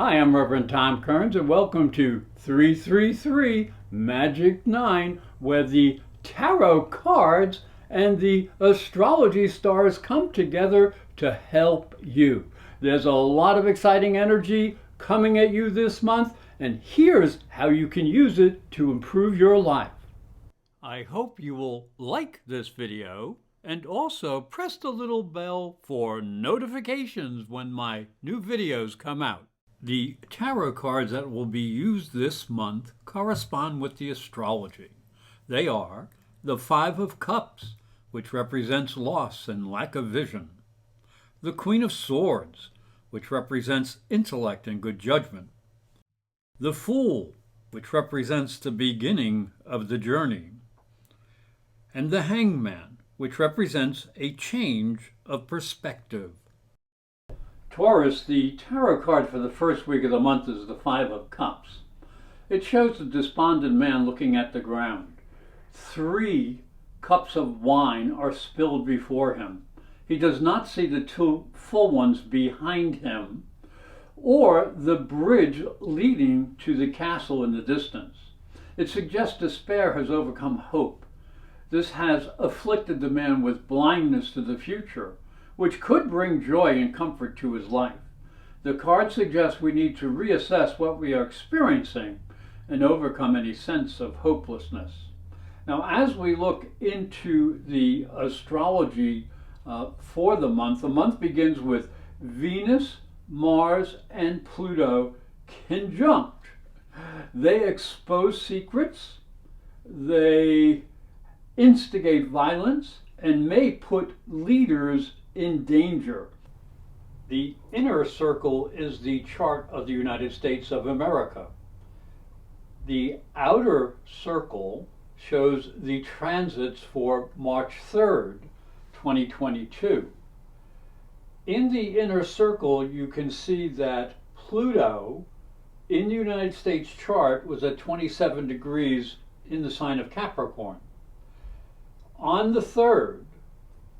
Hi, I'm Reverend Tom Kearns, and welcome to 333 Magic 9, where the tarot cards and the astrology stars come together to help you. There's a lot of exciting energy coming at you this month, and here's how you can use it to improve your life. I hope you will like this video and also press the little bell for notifications when my new videos come out. The tarot cards that will be used this month correspond with the astrology. They are the Five of Cups, which represents loss and lack of vision; the Queen of Swords, which represents intellect and good judgment; the Fool, which represents the beginning of the journey; and the Hangman, which represents a change of perspective. Taurus, the tarot card for the first week of the month is the Five of Cups. It shows the despondent man looking at the ground. 3 cups of wine are spilled before him. He does not see the 2 full ones behind him or the bridge leading to the castle in the distance. It suggests despair has overcome hope. This has afflicted the man with blindness to the future, which could bring joy and comfort to his life. The card suggests we need to reassess what we are experiencing and overcome any sense of hopelessness. Now, as we look into the astrology for the month begins with Venus, Mars, and Pluto conjunct. They expose secrets, they instigate violence, and may put leaders in danger. The inner circle is the chart of the United States of America. The outer circle shows the transits for March 3rd, 2022. In the inner circle, you can see that Pluto in the United States chart was at 27 degrees in the sign of Capricorn. On the 3rd,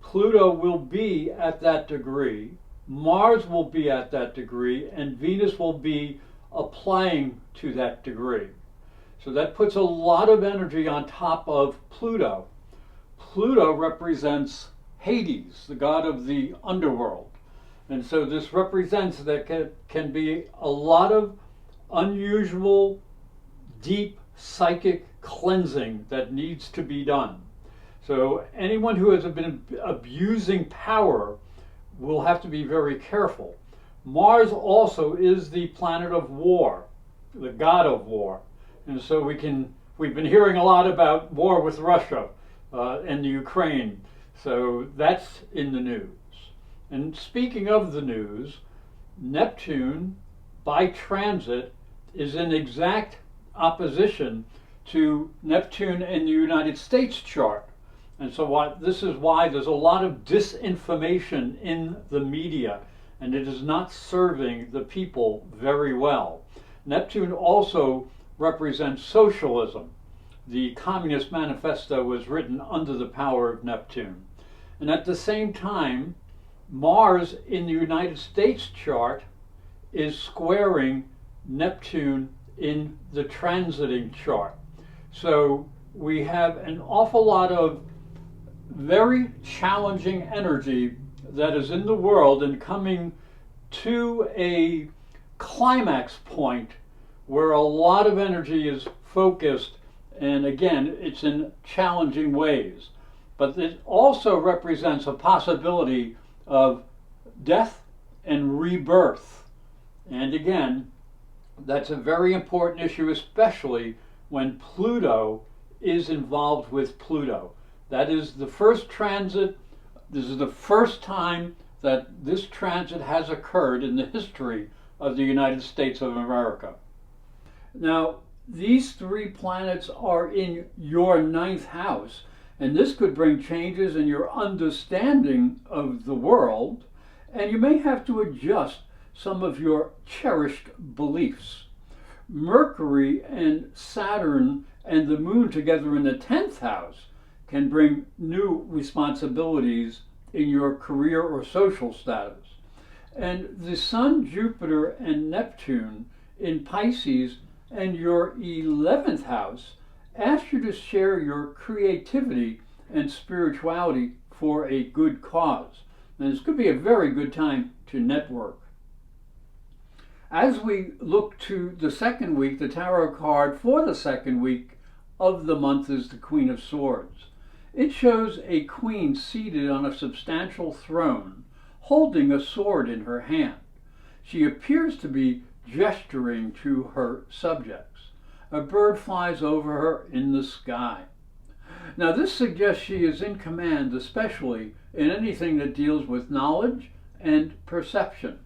Pluto will be at that degree, Mars will be at that degree, and Venus will be applying to that degree. So that puts a lot of energy on top of Pluto. Pluto represents Hades, the god of the underworld. And so this represents that can be a lot of unusual, deep psychic cleansing that needs to be done. So anyone who has been abusing power will have to be very careful. Mars also is the planet of war, the god of war. And so we've been hearing a lot about war with Russia and the Ukraine. So that's in the news. And speaking of the news, Neptune by transit is in exact opposition to Neptune in the United States chart. And so this is why there's a lot of disinformation in the media, and it is not serving the people very well. Neptune also represents socialism. The Communist Manifesto was written under the power of Neptune. And at the same time, Mars in the United States chart is squaring Neptune in the transiting chart. So we have an awful lot of very challenging energy that is in the world and coming to a climax point where a lot of energy is focused, and again, it's in challenging ways. But it also represents a possibility of death and rebirth. And again, that's a very important issue, especially when Pluto is involved with Pluto. That is the first transit. This is the first time that this transit has occurred in the history of the United States of America. Now, these 3 planets are in your 9th house, and this could bring changes in your understanding of the world, and you may have to adjust some of your cherished beliefs. Mercury and Saturn and the Moon together in the 10th house can bring new responsibilities in your career or social status. And the Sun, Jupiter, and Neptune in Pisces and your 11th house ask you to share your creativity and spirituality for a good cause. And this could be a very good time to network. As we look to the second week, the tarot card for the second week of the month is the Queen of Swords. It shows a queen seated on a substantial throne, holding a sword in her hand. She appears to be gesturing to her subjects. A bird flies over her in the sky. Now this suggests she is in command, especially in anything that deals with knowledge and perception.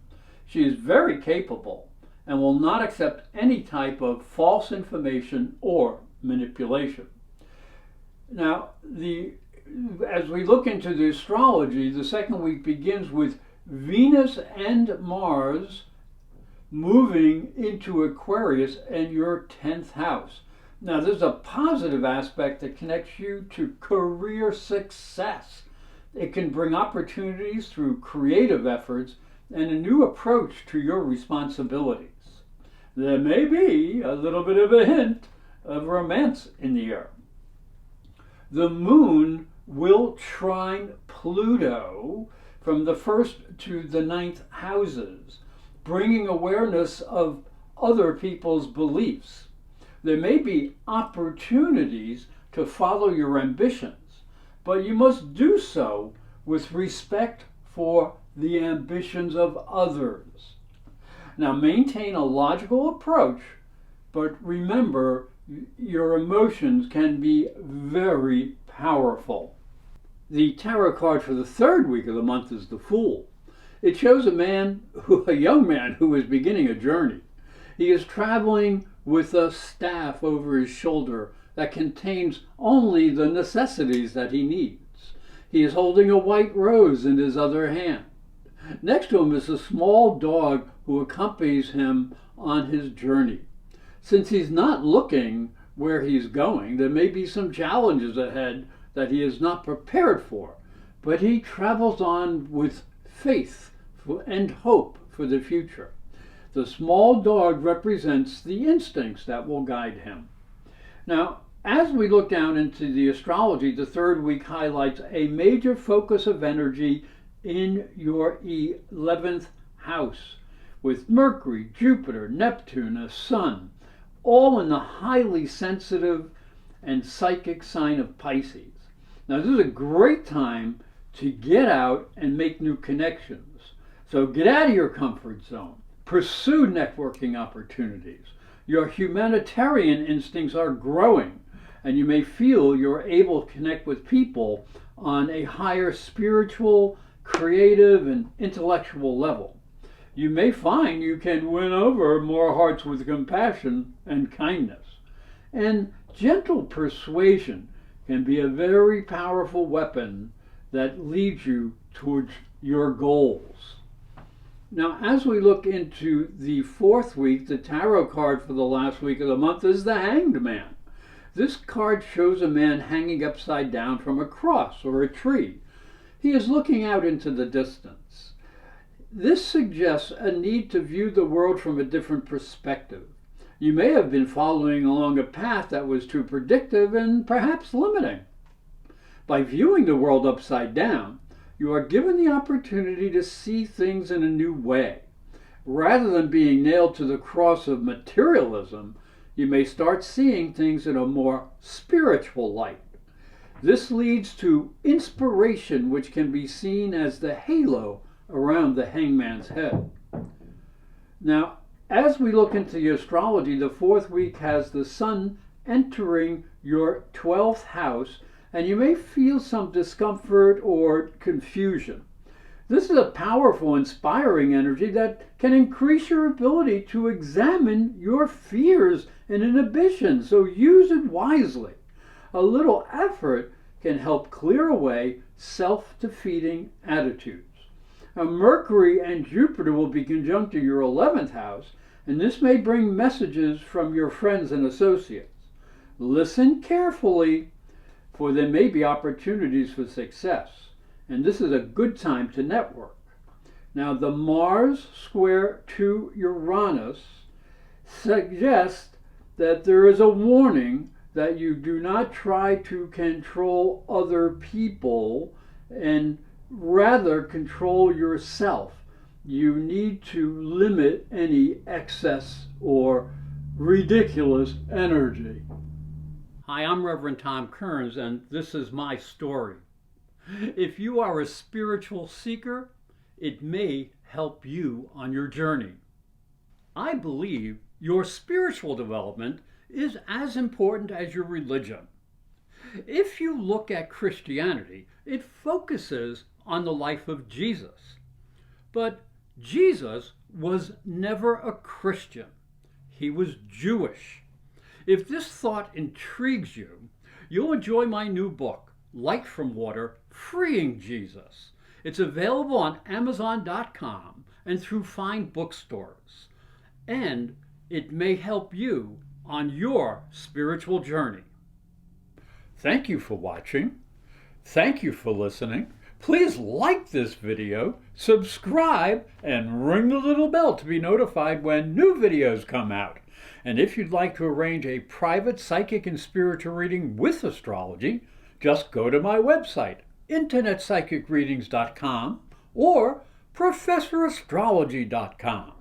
She is very capable and will not accept any type of false information or manipulation. Now, as we look into the astrology, the second week begins with Venus and Mars moving into Aquarius and your 10th house. Now, there's a positive aspect that connects you to career success. It can bring opportunities through creative efforts and a new approach to your responsibilities. There may be a little bit of a hint of romance in the air. The moon will trine Pluto from the 1st to the 9th houses, bringing awareness of other people's beliefs. There may be opportunities to follow your ambitions, but you must do so with respect for the ambitions of others. Now, maintain a logical approach, but remember, your emotions can be very powerful. The tarot card for the third week of the month is the Fool. It shows a young man who is beginning a journey. He is traveling with a staff over his shoulder that contains only the necessities that he needs. He is holding a white rose in his other hand. Next to him is a small dog who accompanies him on his journey. Since he's not looking where he's going, there may be some challenges ahead that he is not prepared for, but he travels on with faith and hope for the future. The small dog represents the instincts that will guide him. Now, as we look down into the astrology, the third week highlights a major focus of energy in your 11th house, with Mercury, Jupiter, Neptune, a Sun, all in the highly sensitive and psychic sign of Pisces. Now, this is a great time to get out and make new connections. So get out of your comfort zone. Pursue networking opportunities. Your humanitarian instincts are growing, and you may feel you're able to connect with people on a higher spiritual, creative, and intellectual level. You may find you can win over more hearts with compassion and kindness. And gentle persuasion can be a very powerful weapon that leads you towards your goals. Now, as we look into the fourth week, the tarot card for the last week of the month is the Hanged Man. This card shows a man hanging upside down from a cross or a tree. He is looking out into the distance. This suggests a need to view the world from a different perspective. You may have been following along a path that was too predictive and perhaps limiting. By viewing the world upside down, you are given the opportunity to see things in a new way. Rather than being nailed to the cross of materialism, you may start seeing things in a more spiritual light. This leads to inspiration, which can be seen as the halo around the hangman's head. Now, as we look into the astrology, the fourth week has the Sun entering your 12th house, and you may feel some discomfort or confusion. This is a powerful, inspiring energy that can increase your ability to examine your fears and inhibitions, so use it wisely. A little effort can help clear away self-defeating attitudes. Now, Mercury and Jupiter will be conjunct in your 11th house, and this may bring messages from your friends and associates. Listen carefully, for there may be opportunities for success, and this is a good time to network. Now, the Mars square to Uranus suggests that there is a warning that you do not try to control other people and rather control yourself. You need to limit any excess or ridiculous energy. Hi, I'm Reverend Tom Kearns, and this is my story. If you are a spiritual seeker, it may help you on your journey. I believe your spiritual development is as important as your religion. If you look at Christianity, it focuses on the life of Jesus. But Jesus was never a Christian. He was Jewish. If this thought intrigues you, you'll enjoy my new book, Light from Water, Freeing Jesus. It's available on Amazon.com and through fine bookstores. And it may help you on your spiritual journey. Thank you for watching. Thank you for listening. Please like this video, subscribe, and ring the little bell to be notified when new videos come out. And if you'd like to arrange a private psychic and spiritual reading with astrology, just go to my website, internetpsychicreadings.com or professorastrology.com.